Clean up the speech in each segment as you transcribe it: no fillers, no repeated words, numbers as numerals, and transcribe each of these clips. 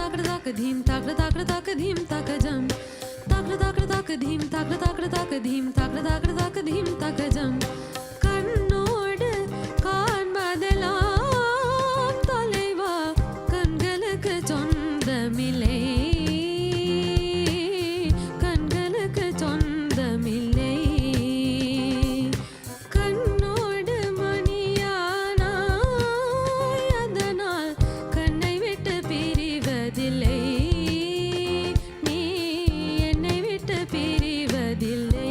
takra tak dhim takra takra tak dhim takajam takra takra tak dhim takra takra tak dhim takra takra tak dhim takajam கண்ணோடு காண்பதெல்லாம் தலைவா கண்களுக்கு சொந்தமில்லை கண்களுக்கு சொந்தமில்லை கண்ணோடு மணியானாய் அதனால் கண்ணை விட்டு பிரிவதில்லை நீ என்னை விட்டு பிரிவதில்லை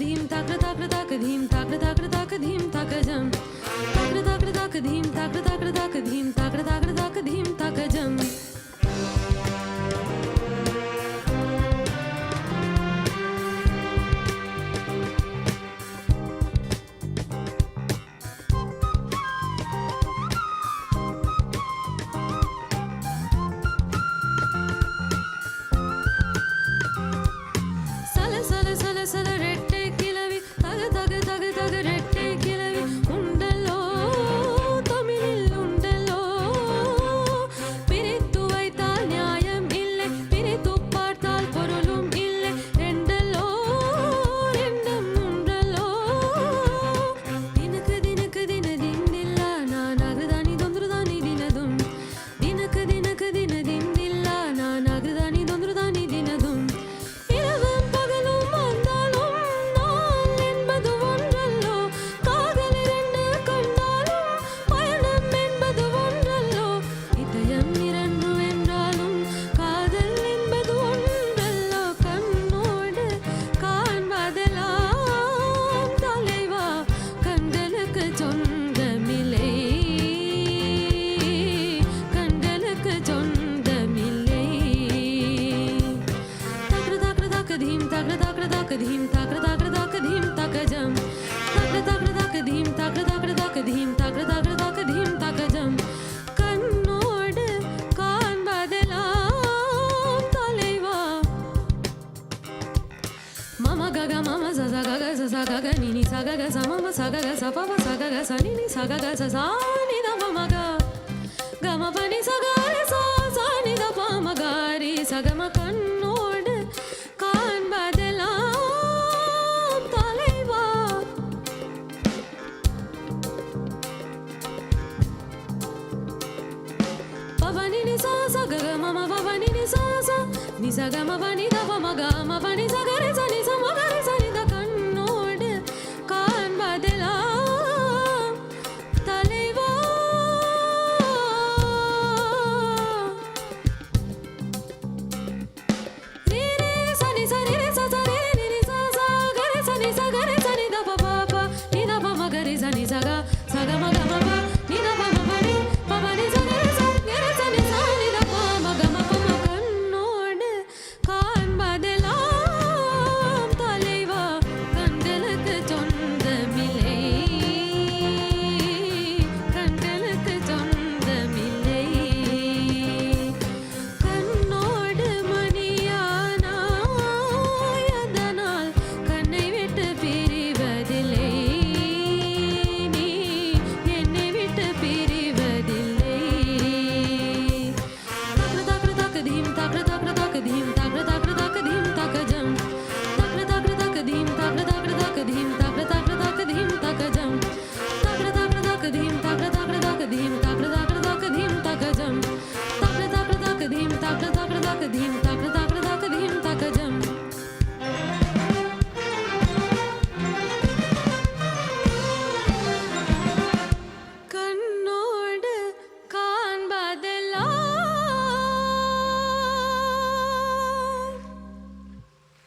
धीम ताक्र ताक्र ताक धीम ताक्र ताक्र ताक धीम ताकजम ताक्र ताक्र ताक धीम ताक्र ताक्र ताक धीम ताक्र ताक्र ताक धीम ताकजम sala sala sala sala rette kilavi tag tag tag tag rette kilavi undallo tamilil undallo pirittu vaithal niyayam ille pirittu paarthal porulum ille rendallo rendam undallo dinakku dinakku dinadindilla naanagudani dondrudani dinadum dinakku dinakku dinadindilla naanagudani dondrudani dinadum இரவும் பகலும் வந்தாலும் நாள் என்பது ஒன்றல்லோ காதல் இரண்டு கண்டாலும் பயணம் என்பது ஒன்றல்லோ இதயம் இரண்டு என்றாலும் காதல் என்பது ஒன்றல்லோ கண்ணோடு காண்பதெல்லாம் தலைவா கண்களுக்கு சொந்தமில்லை கண்களுக்கு சொந்தமில்லை takra takra tak dhim takra takra tak dhim takra takra tak dhim takajam takra takra tak dhim takra takra tak dhim takra takra tak dhim takajam கண்ணோடு காண்பதெல்லாம் தலைவா mama gaga mama zaza gaga zaza gaga nini sa gaga sa mama sa gaga sa papa sa gaga sa nini sa gaga sa sa ni da mama ga gama pani sa ga re sa sa ni da pama ga re sa gama கண்ணோடு காண்பதெல்லாம் தலைவா பவனி நி சா சா க க ம ம பவனி நி சா சா நி ச க ம ப நி த ப ம க ம ப நி ச க re ச நி ச ம க re ச நி த கண்ணோடு காண்பதெல்லாம் தலைவா re re sa ni sa re re sa sa re ni ni sa sa ga re sa ni da pa pa pa ni da pa ma ga re sa ni sa ga ma ga ma pa ni da pa ma pa ni sa ga re sa ni sa ni da pa ma ga ma pa ma கண்ணோடு காண்பதெல்லாம் தலைவா கண்களுக்கு சொந்தமில்லை கண்களுக்கு சொந்தமில்லை கண்ணோடு மணியானாய் அதனால் கண்ணை விட்டு பிரிவதில்லை நீ என்னை விட்டு பிரிவதில்லை takra takra tak dhim takra takra tak dhim takra takra tak dhim takajam takra takra tak dhim takra takra tak dhim takra takra tak dhim takajam takra takra tak dhim takra takra tak dhim takra takra tak dhim takajam takra takra tak dhim takra takra tak dhim takra takra